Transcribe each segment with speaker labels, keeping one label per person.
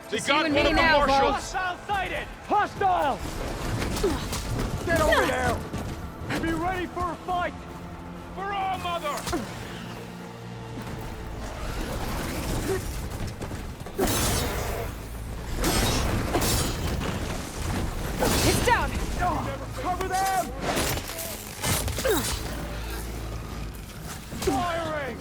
Speaker 1: They
Speaker 2: Just
Speaker 1: got
Speaker 2: you and
Speaker 1: one
Speaker 2: me
Speaker 1: of the
Speaker 2: now,
Speaker 1: marshals!
Speaker 3: Hostile sighted! Hostile! Get over there! Be ready for a fight!
Speaker 1: For our mother!
Speaker 2: It's down!
Speaker 3: Cover them! Firing!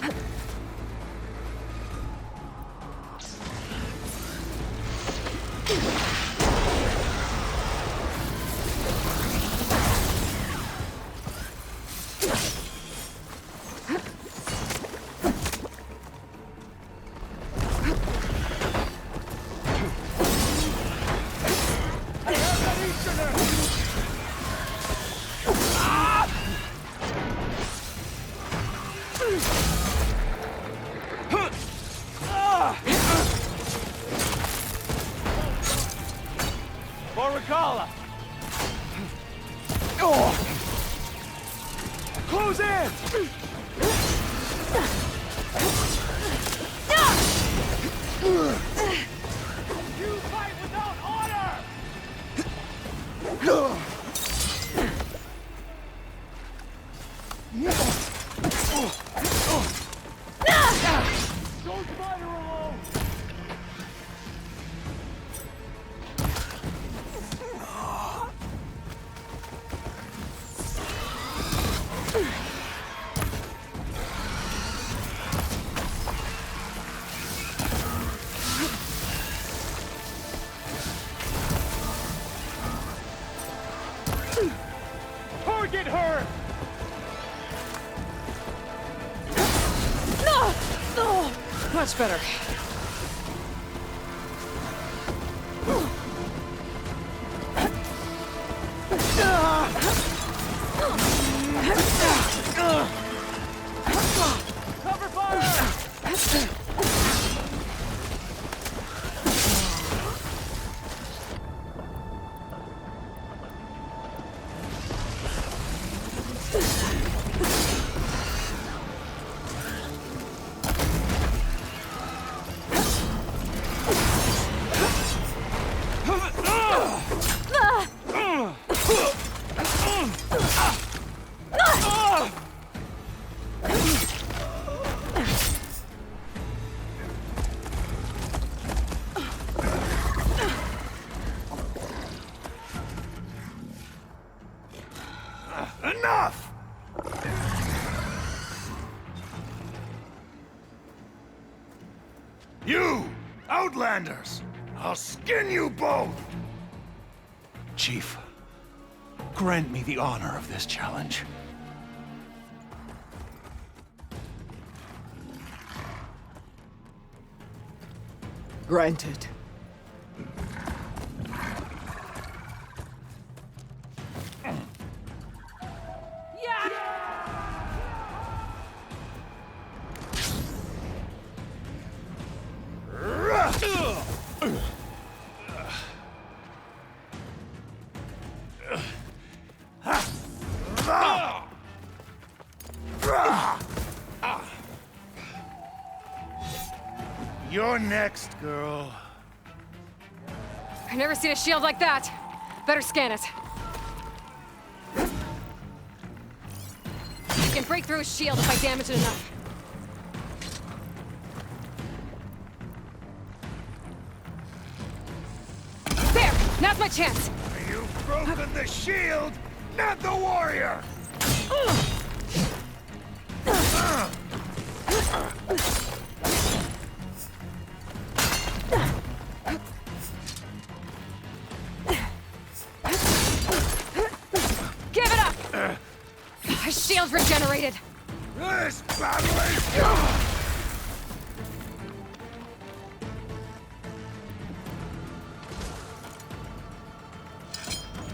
Speaker 3: Boricala! Close in! You fight without honor! Don't fight her alone! Target her!
Speaker 2: Much better.
Speaker 3: Cover fire!
Speaker 1: Enough! You! Outlanders! I'll skin you both! Chief, grant me the honor of this challenge.
Speaker 4: Granted.
Speaker 1: You're next, girl.
Speaker 2: I've never seen a shield like that. Better scan it. I can break through a shield if I damage it enough. There! Now's my chance!
Speaker 1: You've broken the shield, not the warrior!
Speaker 2: Give it up! My shield's regenerated!
Speaker 1: This battle is...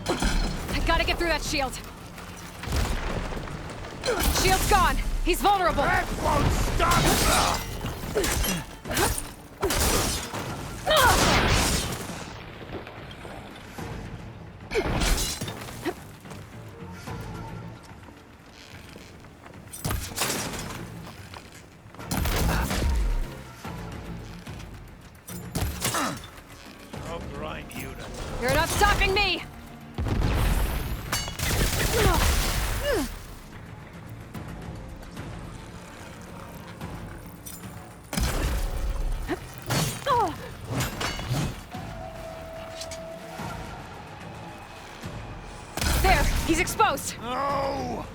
Speaker 2: I gotta get through that shield. Shield's gone. He's vulnerable.
Speaker 1: That won't stop! I'll grind you to...
Speaker 2: You're not stopping me! There! He's exposed!
Speaker 1: No!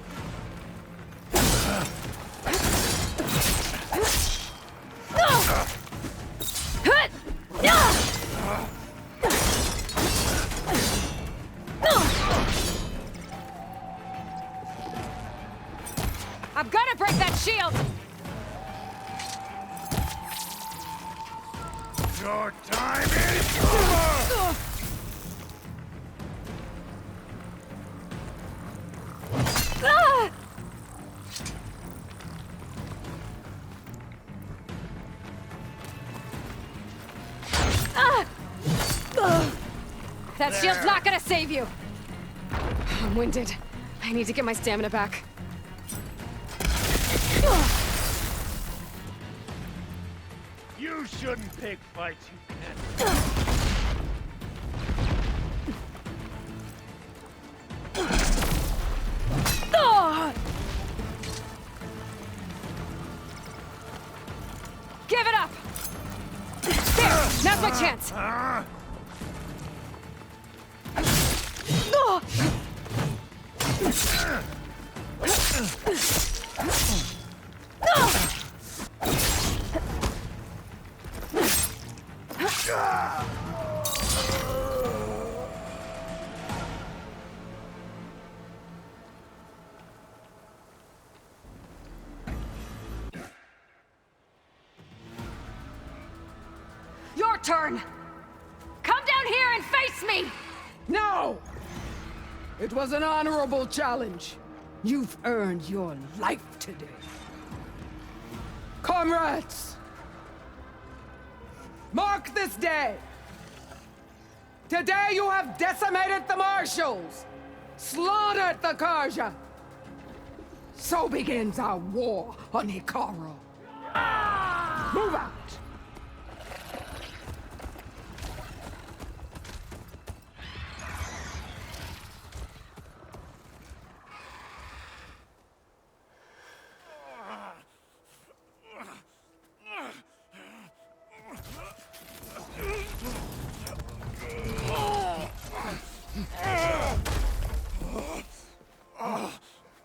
Speaker 2: I'm gonna break that shield!
Speaker 1: Your time is over!
Speaker 2: That shield's not gonna save you! I'm winded. I need to get my stamina back.
Speaker 1: You shouldn't pick fights you can't.
Speaker 2: Give it up! There! Now's my chance! Your turn! Come down here and face me!
Speaker 4: No! It was an honorable challenge. You've earned your life today. Comrades! Mark this day! Today you have decimated the Marshals! Slaughtered the Karja! So begins our war on Hikaru. Move out!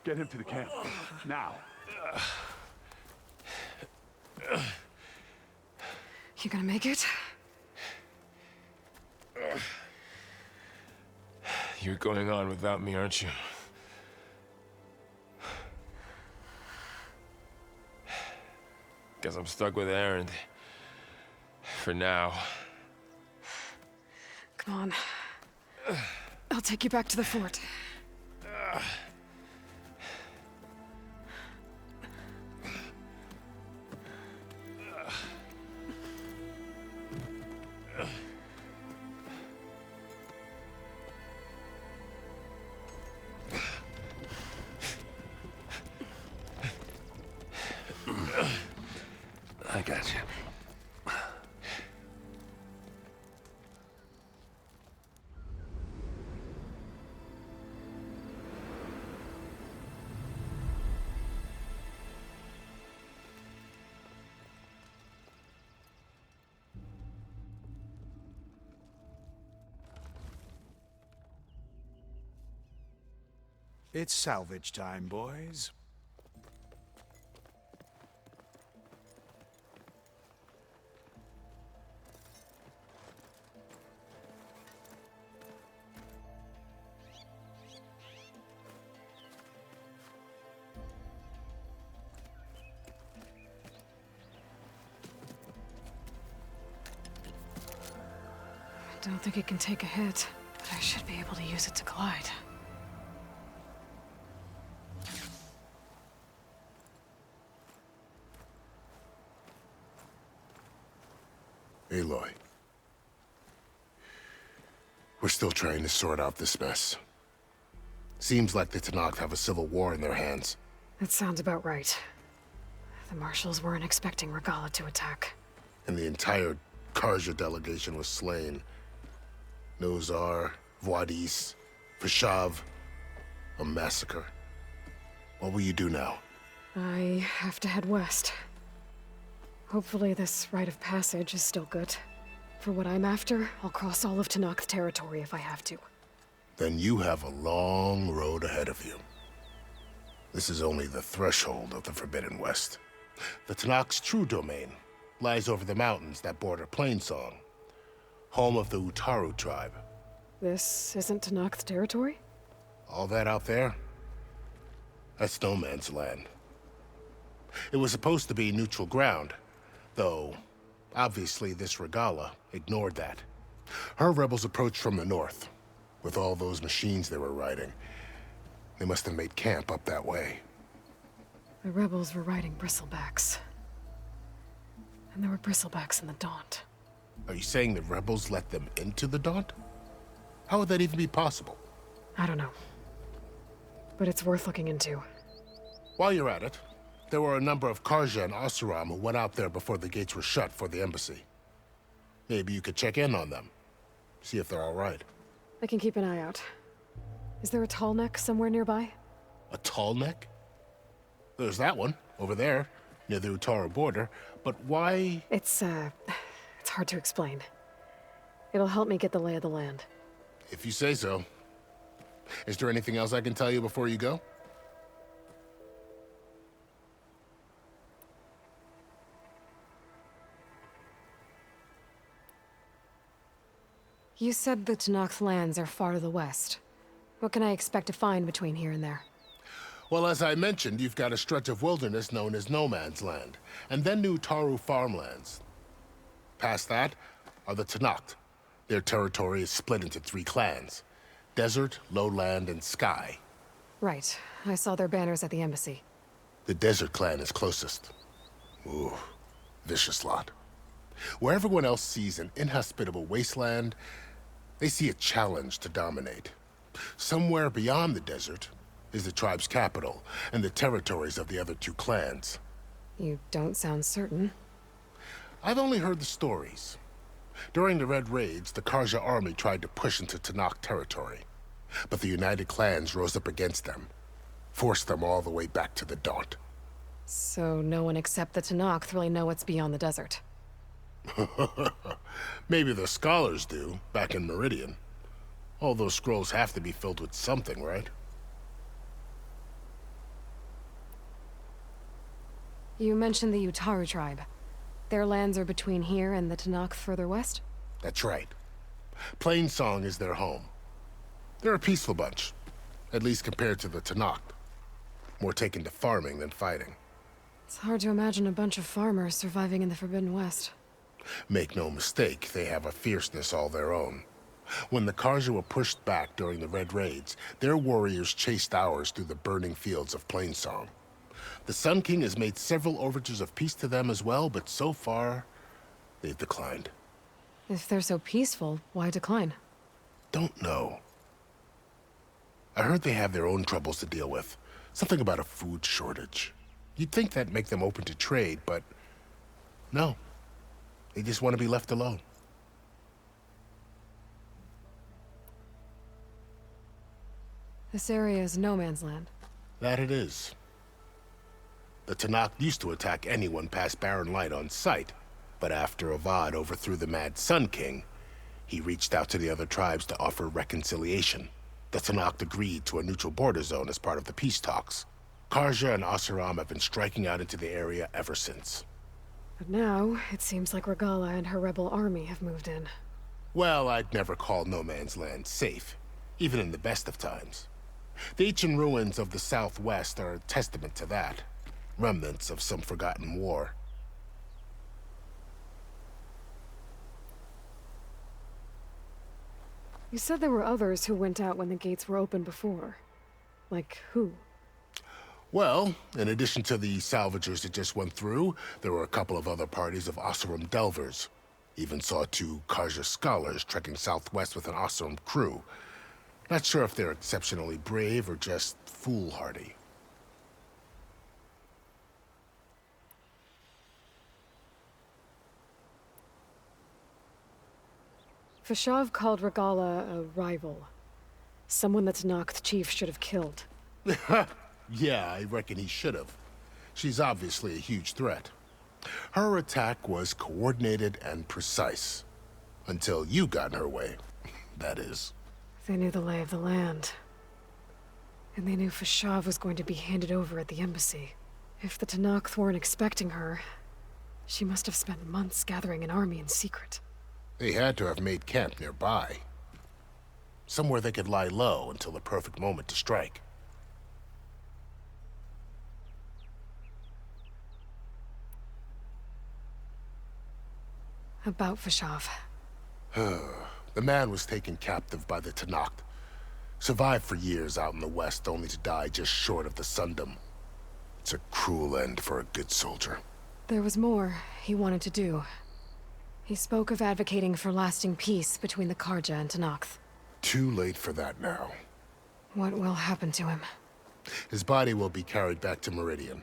Speaker 3: Get him to the camp. Now.
Speaker 2: You gonna make it?
Speaker 5: You're going on without me, aren't you? Guess I'm stuck with Aaron. For now.
Speaker 2: Come on. I'll take you back to the fort.
Speaker 5: I got you.
Speaker 1: It's salvage time, boys.
Speaker 2: I don't think it can take a hit, but I should be able to use it to glide.
Speaker 6: Aloy. We're still trying to sort out this mess. Seems like the Tenakth have a civil war in their hands.
Speaker 2: That sounds about right. The Marshals weren't expecting Regala to attack.
Speaker 6: And the entire Karja delegation was slain. Nozar, Voidis, Vashav. A massacre. What will you do now?
Speaker 2: I have to head west. Hopefully this rite of passage is still good. For what I'm after, I'll cross all of Tenakth's territory if I have to.
Speaker 6: Then you have a long road ahead of you. This is only the threshold of the Forbidden West. The Tenakth's true domain lies over the mountains that border Plainsong, home of the Utaru tribe.
Speaker 2: This isn't Tenakth's territory?
Speaker 6: All that out there? That's no man's land. It was supposed to be neutral ground, though obviously this Regala ignored that. Her rebels approached from the north, with all those machines they were riding. They must have made camp up that way.
Speaker 2: The rebels were riding bristlebacks. And there were bristlebacks in the Daunt.
Speaker 6: Are you saying the rebels let them into the Daunt? How would that even be possible?
Speaker 2: I don't know. But it's worth looking into.
Speaker 6: While you're at it, there were a number of Karja and Asuram who went out there before the gates were shut for the embassy. Maybe you could check in on them. See if they're all right.
Speaker 2: I can keep an eye out. Is there a tall neck somewhere nearby?
Speaker 6: A tall neck? There's that one, over there, near the Utaru border. But why?
Speaker 2: It's hard to explain. It'll help me get the lay of the land.
Speaker 6: If you say so. Is there anything else I can tell you before you go?
Speaker 2: You said the Tenakth's lands are far to the west. What can I expect to find between here and there?
Speaker 6: Well, as I mentioned, you've got a stretch of wilderness known as No Man's Land, and then the Utaru farmlands. Past that are the Tenakth. Their territory is split into 3 clans: Desert, Lowland, and Sky.
Speaker 2: Right. I saw their banners at the embassy.
Speaker 6: The Desert clan is closest. Ooh, vicious lot. Where everyone else sees an inhospitable wasteland, they see a challenge to dominate. Somewhere beyond the desert is the tribe's capital and the territories of the other 2 clans.
Speaker 2: You don't sound certain.
Speaker 6: I've only heard the stories. During the Red Raids, the Karja army tried to push into Tenakth territory, but the united clans rose up against them, forced them all the way back to the Daunt.
Speaker 2: So no one except the Tenakth really know what's beyond the desert.
Speaker 6: Maybe the scholars do, back in Meridian. All those scrolls have to be filled with something, right?
Speaker 2: You mentioned the Utaru tribe. Their lands are between here and the Tenakth further west?
Speaker 6: That's right. Plainsong is their home. They're a peaceful bunch, at least compared to the Tenakth. More taken to farming than fighting.
Speaker 2: It's hard to imagine a bunch of farmers surviving in the Forbidden West.
Speaker 6: Make no mistake, they have a fierceness all their own. When the Karja were pushed back during the Red Raids, their warriors chased ours through the burning fields of Plainsong. The Sun King has made several overtures of peace to them as well, but so far, they've declined.
Speaker 2: If they're so peaceful, why decline?
Speaker 6: Don't know. I heard they have their own troubles to deal with. Something about a food shortage. You'd think that'd make them open to trade, but no. They just want to be left alone.
Speaker 2: This area is no man's land.
Speaker 6: That it is. The Tenakth used to attack anyone past Barren Light on sight, but after Avad overthrew the Mad Sun King, he reached out to the other tribes to offer reconciliation. The Tenakth agreed to a neutral border zone as part of the peace talks. Karja and Asuram have been striking out into the area ever since.
Speaker 2: But now, it seems like Regala and her rebel army have moved in.
Speaker 6: Well, I'd never call No Man's Land safe, even in the best of times. The ancient ruins of the Southwest are a testament to that. Remnants of some forgotten war.
Speaker 2: You said there were others who went out when the gates were open before. Like who?
Speaker 6: Well, in addition to the salvagers that just went through, there were a couple of other parties of Asuram delvers. Even saw 2 Karja scholars trekking southwest with an Asuram crew. Not sure if they're exceptionally brave or just foolhardy.
Speaker 2: Fashav called Regala a rival. Someone that Tanakh chief should have killed.
Speaker 6: Yeah, I reckon he should have. She's obviously a huge threat. Her attack was coordinated and precise. Until you got in her way, that is.
Speaker 2: They knew the lay of the land. And they knew Fashav was going to be handed over at the embassy. If the Tanakh weren't expecting her, she must have spent months gathering an army in secret.
Speaker 6: They had to have made camp nearby. Somewhere they could lie low until the perfect moment to strike.
Speaker 2: About Fashav.
Speaker 6: The man was taken captive by the Tanakh. Survived for years out in the west, only to die just short of the Sundom. It's a cruel end for a good soldier.
Speaker 2: There was more he wanted to do. He spoke of advocating for lasting peace between the Karja and Tanakh.
Speaker 6: Too late for that now.
Speaker 2: What will happen to him?
Speaker 6: His body will be carried back to Meridian.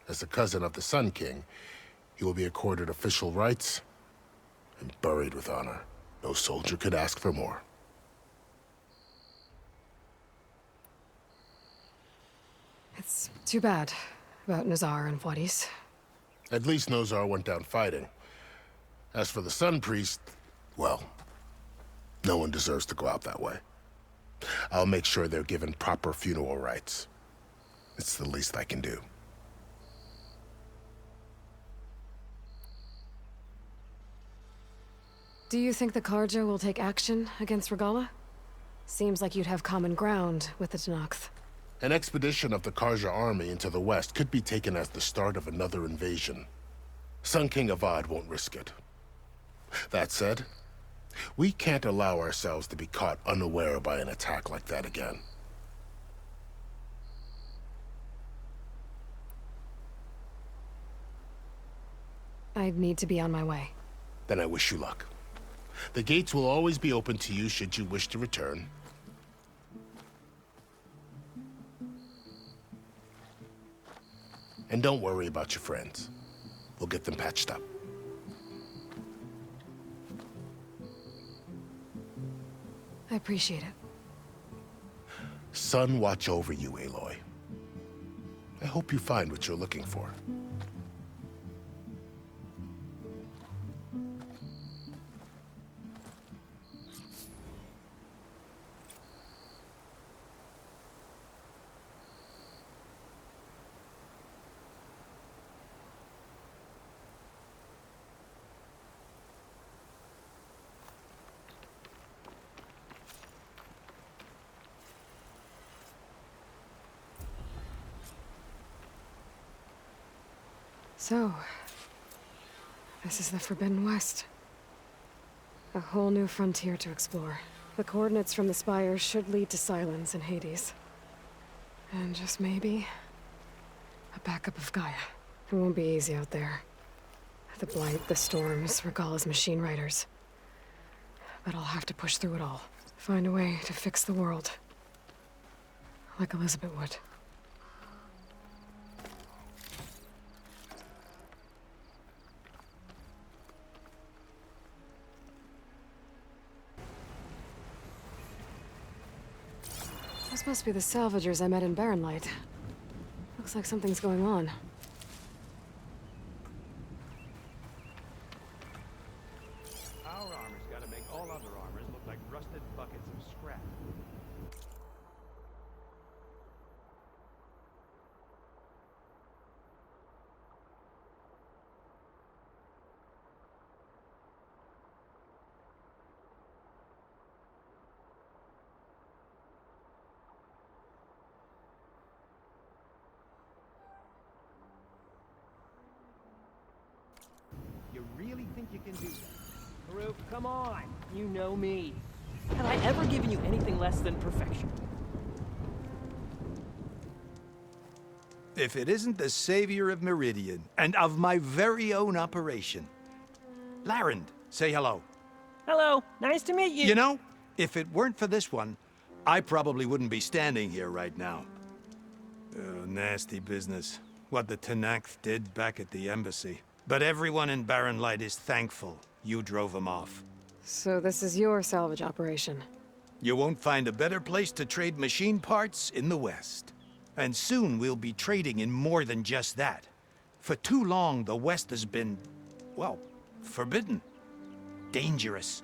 Speaker 6: As the cousin of the Sun King, he will be accorded official rights and buried with honor. No soldier could ask for more.
Speaker 2: It's too bad about Nazar and Wadis.
Speaker 6: At least Nozar went down fighting. As for the Sun Priest, well, no one deserves to go out that way. I'll make sure they're given proper funeral rites. It's the least I can do.
Speaker 2: Do you think the Karja will take action against Regala? Seems like you'd have common ground with the Tanakh.
Speaker 6: An expedition of the Karja army into the west could be taken as the start of another invasion. Sun King Avad won't risk it. That said, we can't allow ourselves to be caught unaware by an attack like that again.
Speaker 2: I'd need to be on my way.
Speaker 6: Then I wish you luck. The gates will always be open to you should you wish to return. And don't worry about your friends. We'll get them patched up.
Speaker 2: I appreciate it.
Speaker 6: Sun watch over you, Aloy. I hope you find what you're looking for.
Speaker 2: So, this is the Forbidden West. A whole new frontier to explore. The coordinates from the spires should lead to Silence and Hades. And just maybe, a backup of Gaia. It won't be easy out there. The Blight, the Storms, Regala's machine riders. But I'll have to push through it all. Find a way to fix the world. Like Elizabeth would. This must be the salvagers I met in Barrenlight. Looks like something's going on.
Speaker 1: Our armor's gotta make all other armors look like rusted buckets of scrap. You really think you can do that?
Speaker 7: Farouk, come on. You know me. Have I ever given you anything less than perfection?
Speaker 8: If it isn't the savior of Meridian, and of my very own operation. Larend, say hello.
Speaker 7: Hello, nice to meet you.
Speaker 8: You know, if it weren't for this one, I probably wouldn't be standing here right now. Oh, nasty business. What the Tanakh did back at the embassy. But everyone in Barrenlight is thankful you drove him off.
Speaker 2: So this is your salvage operation.
Speaker 8: You won't find a better place to trade machine parts in the West. And soon we'll be trading in more than just that. For too long, the West has been, well, forbidden. Dangerous.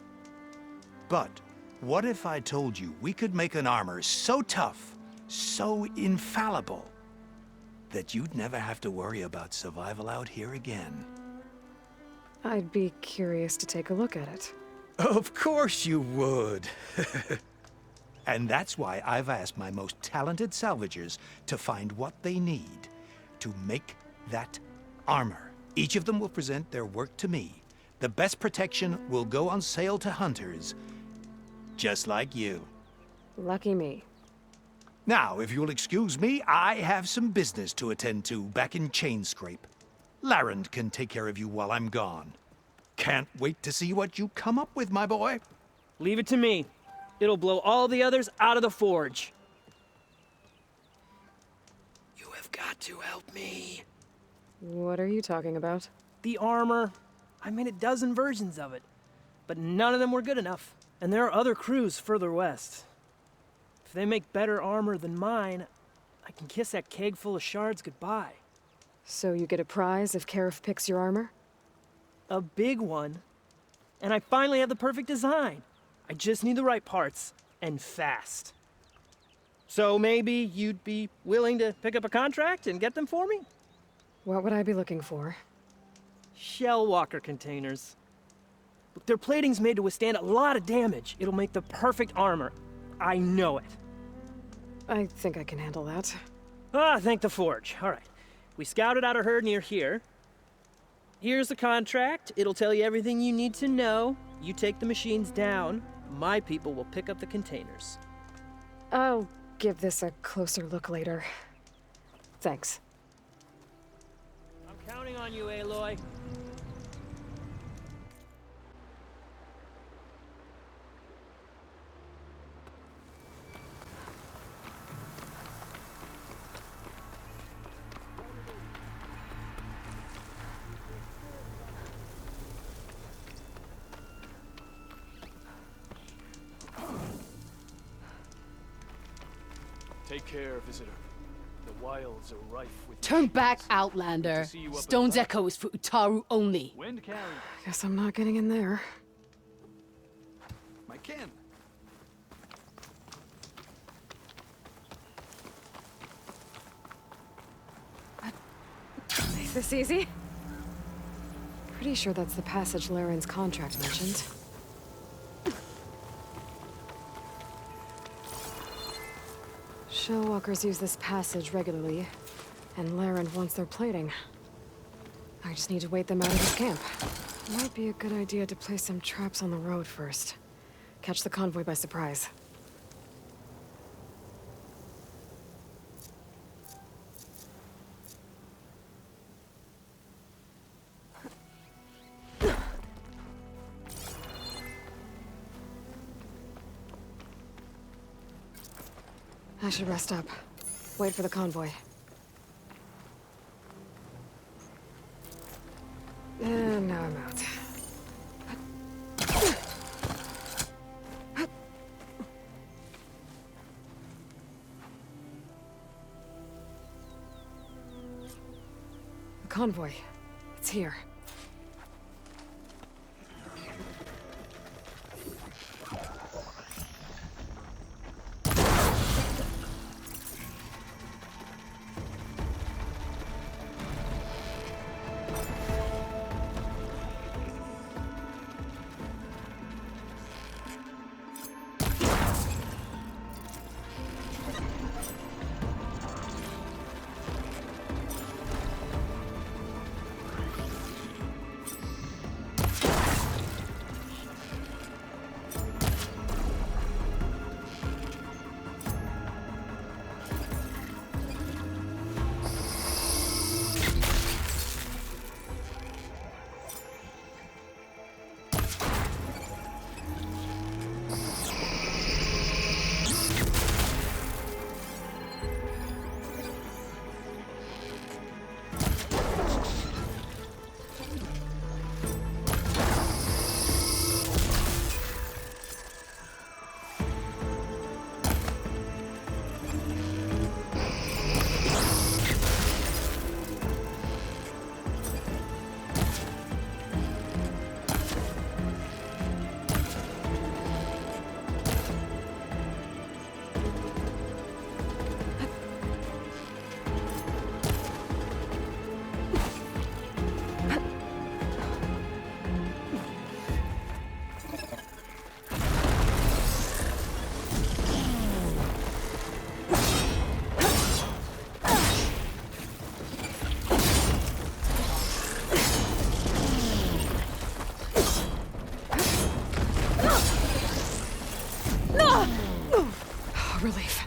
Speaker 8: But what if I told you we could make an armor so tough, so infallible, that you'd never have to worry about survival out here again?
Speaker 2: I'd be curious to take a look at it.
Speaker 8: Of course you would. And that's why I've asked my most talented salvagers to find what they need to make that armor. Each of them will present their work to me. The best protection will go on sale to hunters, just like you.
Speaker 2: Lucky me.
Speaker 8: Now, if you'll excuse me, I have some business to attend to back in Chainscrape. Larend can take care of you while I'm gone. Can't wait to see what you come up with, my boy.
Speaker 7: Leave it to me. It'll blow all the others out of the forge. You have got to help me.
Speaker 2: What are you talking about?
Speaker 7: The armor. I made a dozen versions of it, but none of them were good enough. And there are other crews further west. If they make better armor than mine, I can kiss that keg full of shards goodbye.
Speaker 2: So you get a prize if Karif picks your armor?
Speaker 7: A big one. And I finally have the perfect design. I just need the right parts, and fast. So maybe you'd be willing to pick up a contract and get them for me?
Speaker 2: What would I be looking for?
Speaker 7: Shell walker containers. Look, their plating's made to withstand a lot of damage. It'll make the perfect armor. I know it.
Speaker 2: I think I can handle that.
Speaker 7: Ah, thank the forge. All right. We scouted out a herd near here. Here's the contract. It'll tell you everything you need to know. You take the machines down. My people will pick up the containers.
Speaker 2: I'll give this a closer look later. Thanks.
Speaker 7: I'm counting on you, Aloy.
Speaker 3: Take care, visitor. The wilds are rife with...
Speaker 9: Turn back, Outlander.
Speaker 3: See you up at
Speaker 9: Stone's
Speaker 3: the-
Speaker 9: Echo is for Utaru only.
Speaker 3: Wind carry.
Speaker 2: Guess I'm not getting in there.
Speaker 8: My kin.
Speaker 2: Is this easy? Pretty sure that's the passage Laren's contract mentioned. Shellwalkers use this passage regularly, and Laren wants their plating. I just need to wait them out of his camp. Might be a good idea to place some traps on the road first. Catch the convoy by surprise. I should rest up. Wait for the convoy. And now I'm out. The convoy. It's here. relief.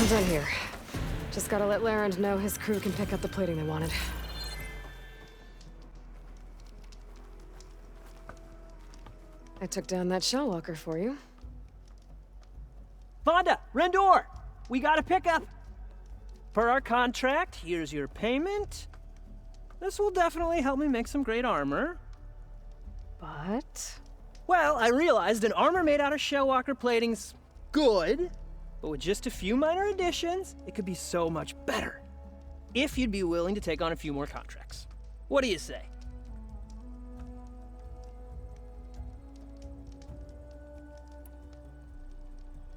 Speaker 2: I'm done here. Just gotta let Larend know his crew can pick up the plating they wanted. I took down that shell walker for you.
Speaker 7: Vonda! Rendor! We got a pickup! Per our contract, here's your payment. This will definitely help me make some great armor.
Speaker 2: But...
Speaker 7: Well, I realized an armor made out of shellwalker plating's good, but with just a few minor additions, it could be so much better. If you'd be willing to take on a few more contracts. What do you say?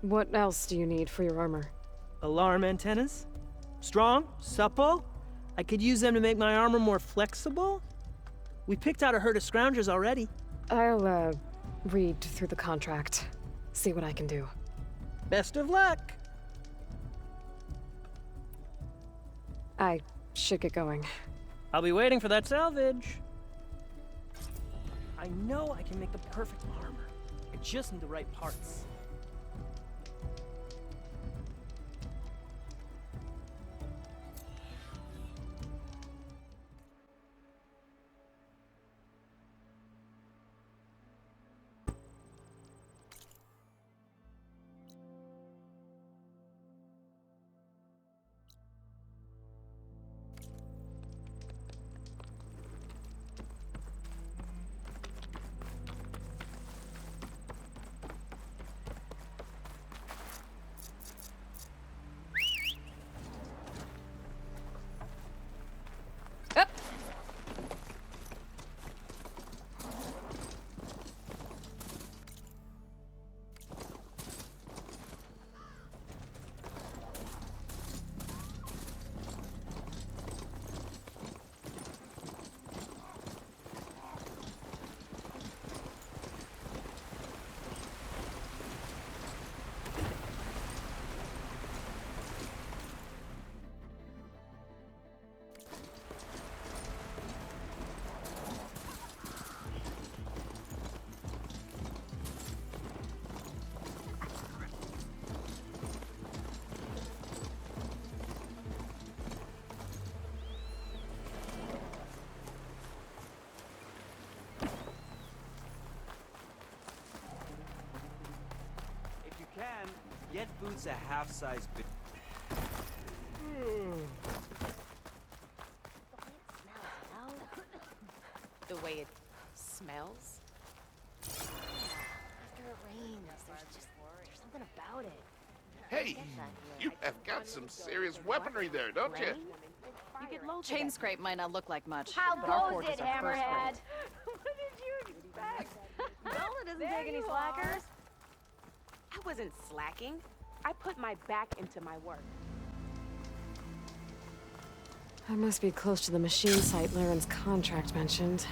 Speaker 2: what else do you need for your armor?
Speaker 7: Alarm antennas? Strong? Supple? I could use them to make my armor more flexible? We picked out a herd of scroungers already.
Speaker 2: I'll, read through the contract. See what I can do.
Speaker 7: Best of luck!
Speaker 2: I should get going.
Speaker 7: I'll be waiting for that salvage. I know I can make the perfect armor. I just need the right parts.
Speaker 10: Get boots a half-size bit.
Speaker 11: The way it smells? After it rains, there's something about it.
Speaker 6: Hey, you have got some serious weaponry there, don't you?
Speaker 11: You get low
Speaker 9: Chain scrape might not look like much.
Speaker 11: How
Speaker 9: but our
Speaker 11: goes
Speaker 9: forges
Speaker 11: it,
Speaker 9: are first rate.
Speaker 11: Hammerhead? What did you expect?
Speaker 12: Zelda doesn't take any slackers. I wasn't slacking. I put my back into my work.
Speaker 2: I must be close to the machine site Laren's contract mentioned.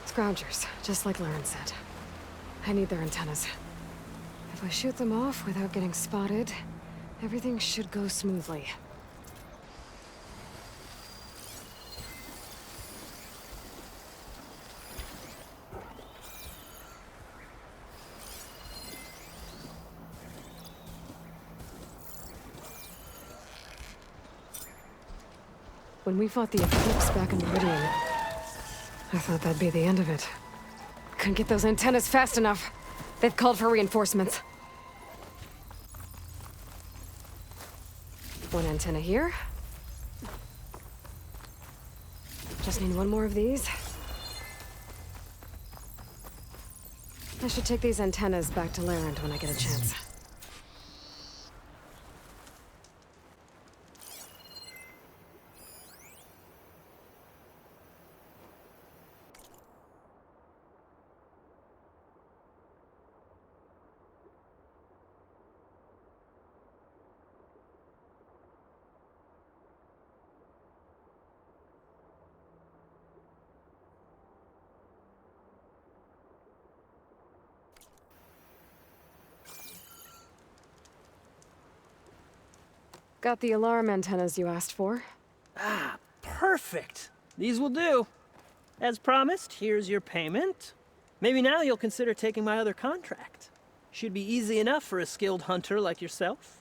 Speaker 2: Scroungers, just like Laren said. I need their antennas. If I shoot them off without getting spotted, everything should go smoothly. When we fought the Eclipse back in Meridian, I thought that'd be the end of it. Couldn't get those antennas fast enough. They've called for reinforcements. One antenna here. Just need one more of these. I should take these antennas back to Larend when I get a chance. Got the alarm antennas you asked for.
Speaker 7: Ah, perfect. These will do. As promised, here's your payment. Maybe now you'll consider taking my other contract. Should be easy enough for a skilled hunter like yourself.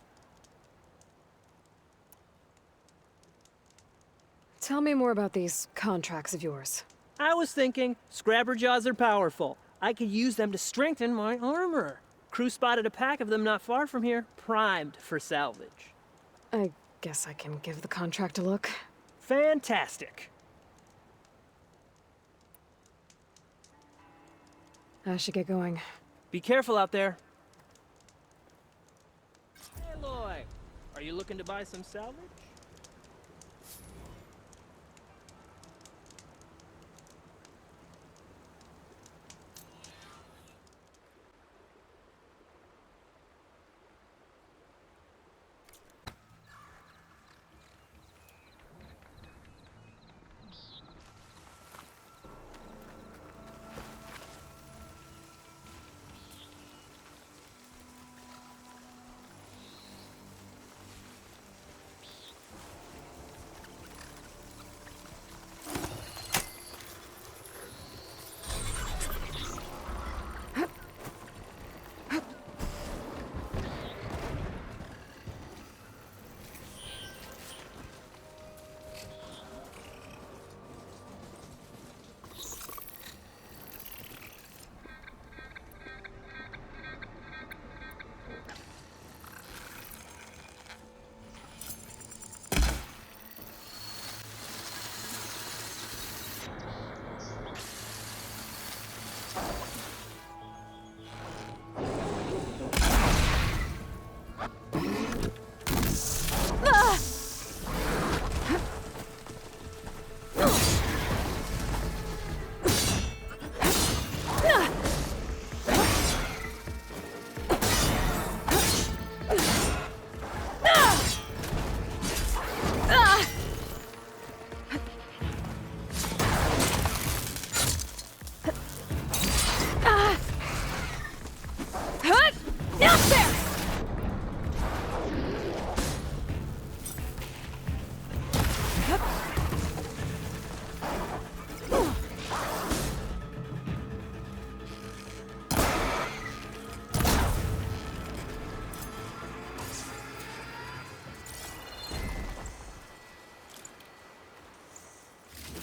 Speaker 2: Tell me more about these contracts of yours.
Speaker 7: I was thinking, scrapper jaws are powerful. I could use them to strengthen my armor. Crew spotted a pack of them not far from here, primed for salvage.
Speaker 2: I guess I can give the contract a look.
Speaker 7: Fantastic.
Speaker 2: I should get going.
Speaker 7: Be careful out there. Hey, Aloy, are you looking to buy some salvage?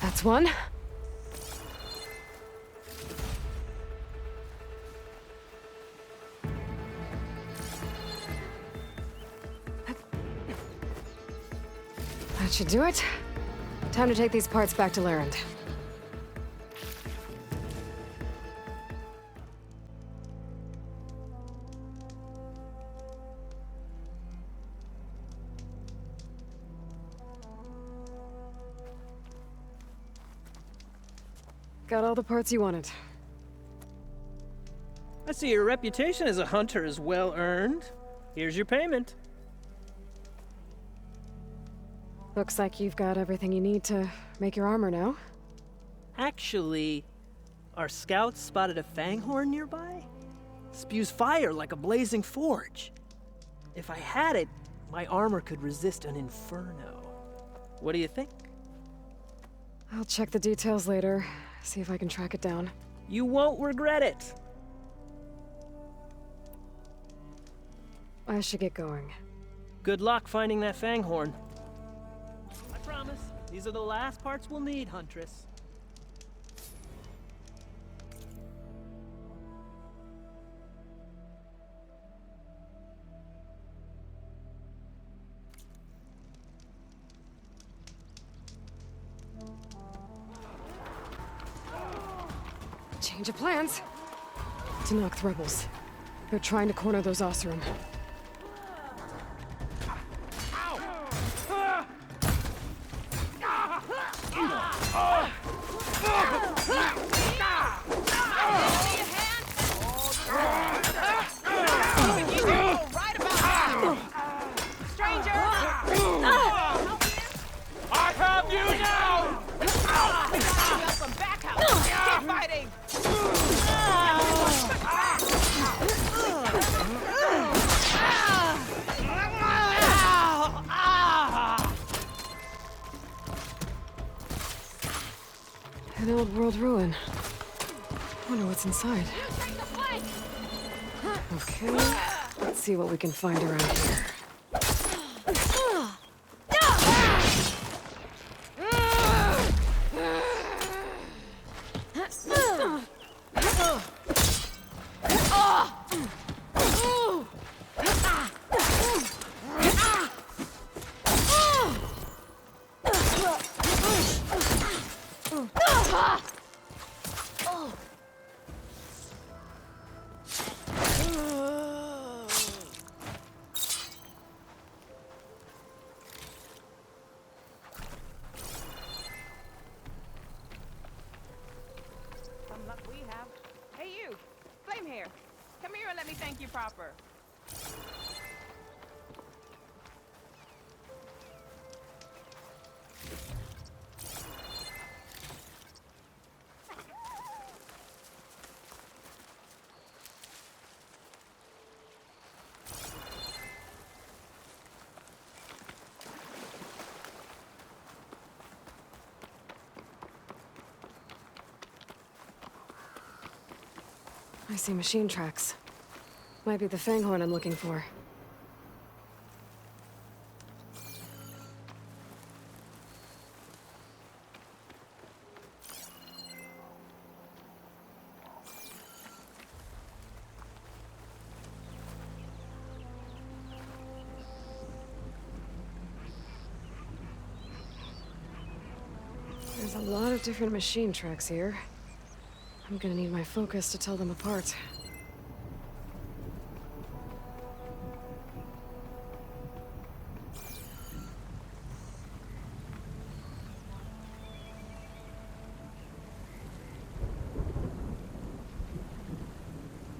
Speaker 2: That's one. That should do it. Time to take these parts back to Larend. Got all the parts you wanted.
Speaker 7: I see your reputation as a hunter is well earned. Here's your payment.
Speaker 2: Looks like you've got everything you need to make your armor now.
Speaker 7: Actually, our scouts spotted a fanghorn nearby. Spews fire like a blazing forge. If I had it, my armor could resist an inferno. What do you think?
Speaker 2: I'll check the details later, see if I can track it down.
Speaker 7: You won't regret it.
Speaker 2: I should get going.
Speaker 7: Good luck finding that fanghorn. I promise, these are the last parts we'll need, Huntress.
Speaker 2: Change of plans. To knock the rebels. They're trying to corner those Osram. An old world ruin. Wonder what's inside. Okay, let's see what we can find around here.
Speaker 12: Thank you proper.
Speaker 2: I see machine tracks. Might be the Fanghorn I'm looking for. There's a lot of different machine tracks here. I'm gonna need my focus to tell them apart.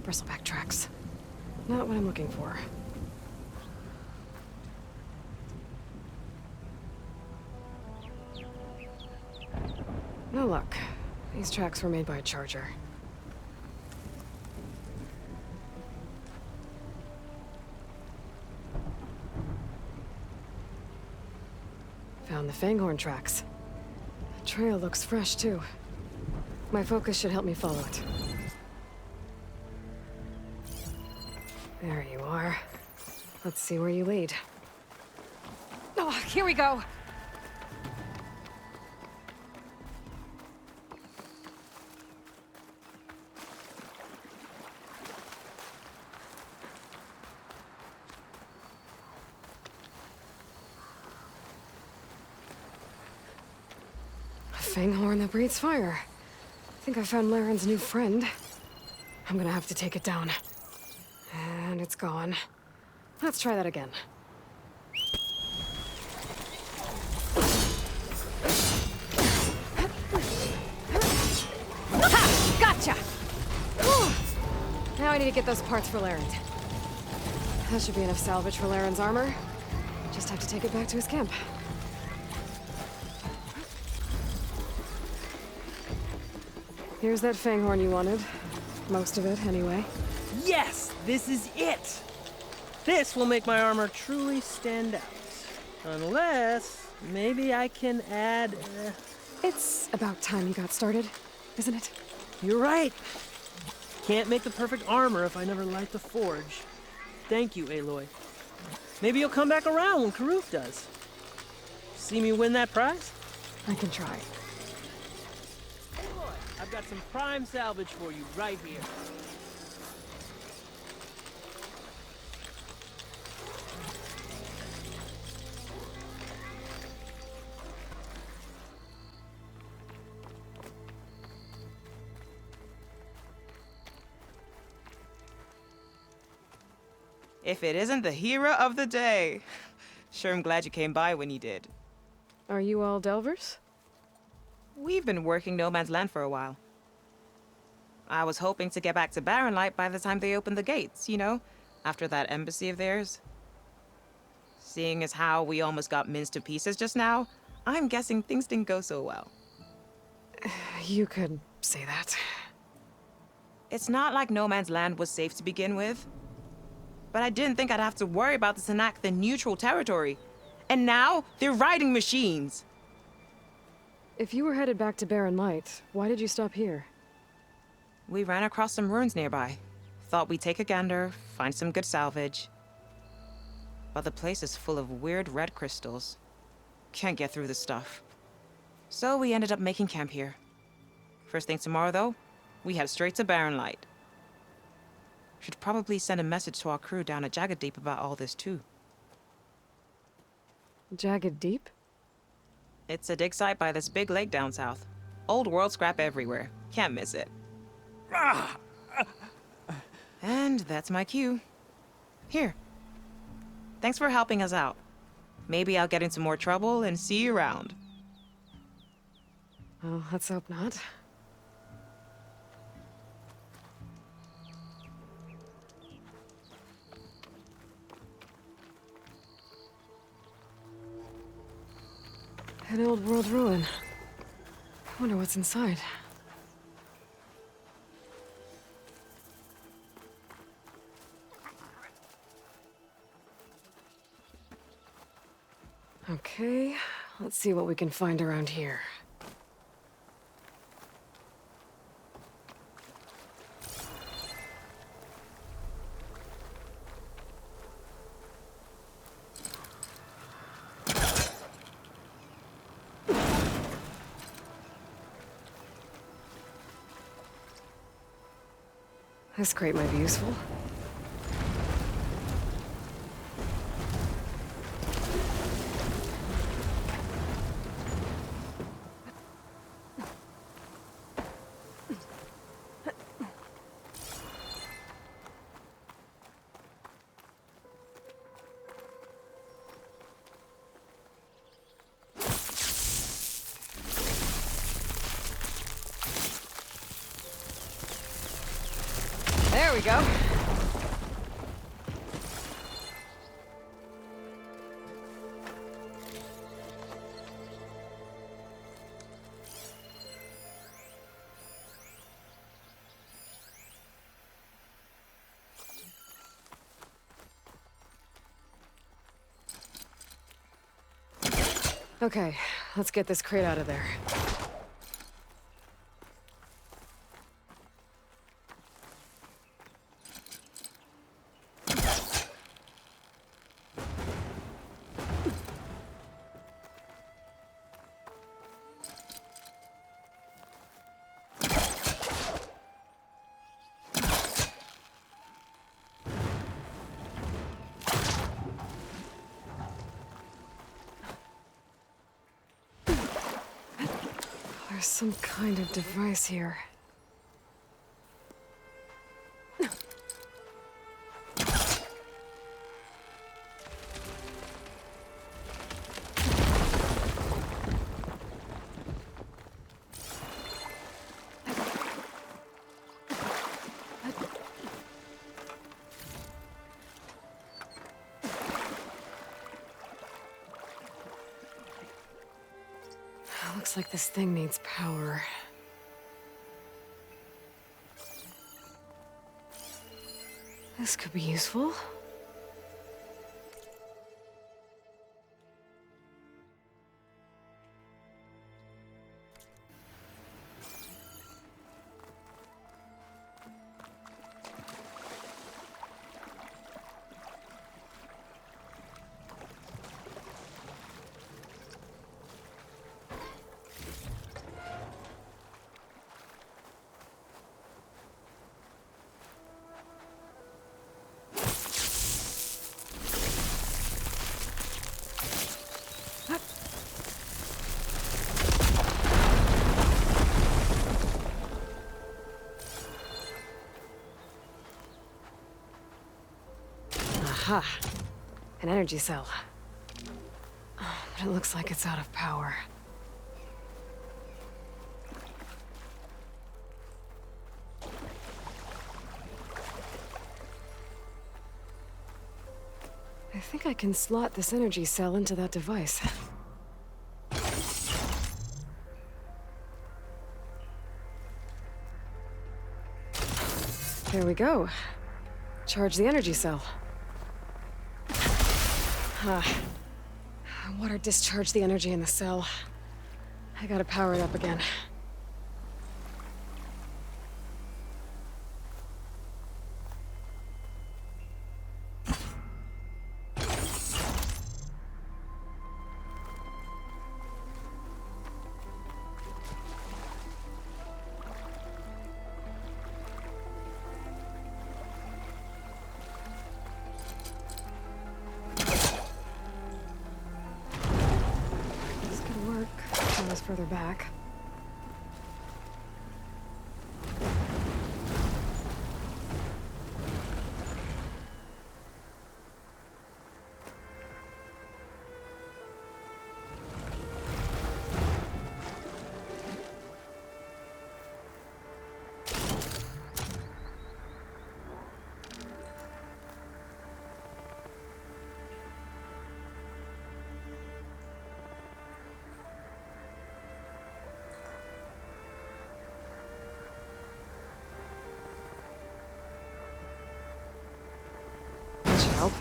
Speaker 2: Bristleback tracks. Not what I'm looking for. No luck. These tracks were made by a charger. Found the Fanghorn tracks. The trail looks fresh, too. My focus should help me follow it. There you are. Let's see where you lead. Oh, here we go! A Fanghorn that breathes fire. I think I found Laren's new friend. I'm gonna have to take it down. And it's gone. Let's try that again. Ha! Gotcha! Whew. Now I need to get those parts for Laren. That should be enough salvage for Laren's armor. Just have to take it back to his camp. Here's that Fanghorn you wanted. Most of it, anyway.
Speaker 7: Yes! This is it! This will make my armor truly stand out. Unless, maybe I can add...
Speaker 2: It's about time you got started, isn't it?
Speaker 7: You're right. Can't make the perfect armor if I never light the forge. Thank you, Aloy. Maybe you'll come back around when Karuk does. See me win that prize?
Speaker 2: I can try.
Speaker 7: Aloy, I've got some prime salvage for you right here.
Speaker 13: If it isn't the hero of the day. Sure, I'm glad you came by when you did.
Speaker 2: Are you all Delvers?
Speaker 13: We've been working No Man's Land for a while. I was hoping to get back to Barren Light by the time they opened the gates, you know, after that embassy of theirs. Seeing as how we almost got minced to pieces just now, I'm guessing things didn't go so well.
Speaker 2: You could say that.
Speaker 13: It's not like No Man's Land was safe to begin with. But I didn't think I'd have to worry about the Tanakh, the neutral territory. And now, they're riding machines.
Speaker 2: If you were headed back to Barren Light, why did you stop here?
Speaker 13: We ran across some ruins nearby. Thought we'd take a gander, find some good salvage. But the place is full of weird red crystals. Can't get through the stuff. So we ended up making camp here. First thing tomorrow, though, we head straight to Barren Light. Should probably send a message to our crew down at Jagged Deep about all this, too.
Speaker 2: Jagged Deep?
Speaker 13: It's a dig site by this big lake down south. Old world scrap everywhere. Can't miss it. And that's my cue. Here. Thanks for helping us out. Maybe I'll get into more trouble and see you around.
Speaker 2: Well, let's hope not. An old world ruin. I wonder what's inside. Okay, let's see what we can find around here. This crate might be useful. There we go. Okay, let's get this crate out of there. There's some kind of device here. Looks like this thing needs power. This could be useful. Aha. An energy cell. Oh, but it looks like it's out of power. I think I can slot this energy cell into that device. There we go. Charge the energy cell. Water discharged the energy in the cell. I gotta power it up again. Further back. Help.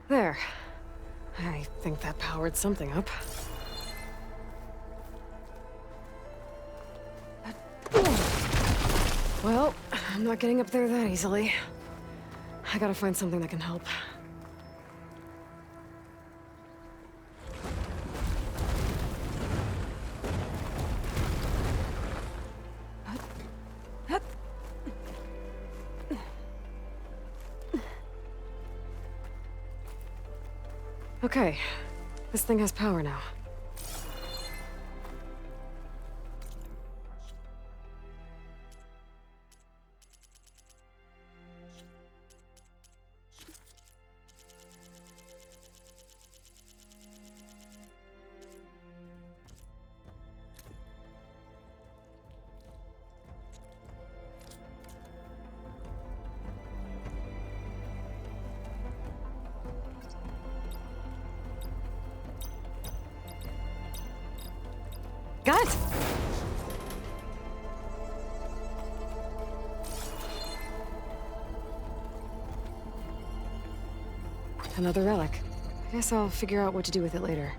Speaker 2: There. I think that powered something up. Well, I'm not getting up there that easily. I gotta find something that can help. Okay, this thing has power now. Got it! Another relic. I guess I'll figure out what to do with it later.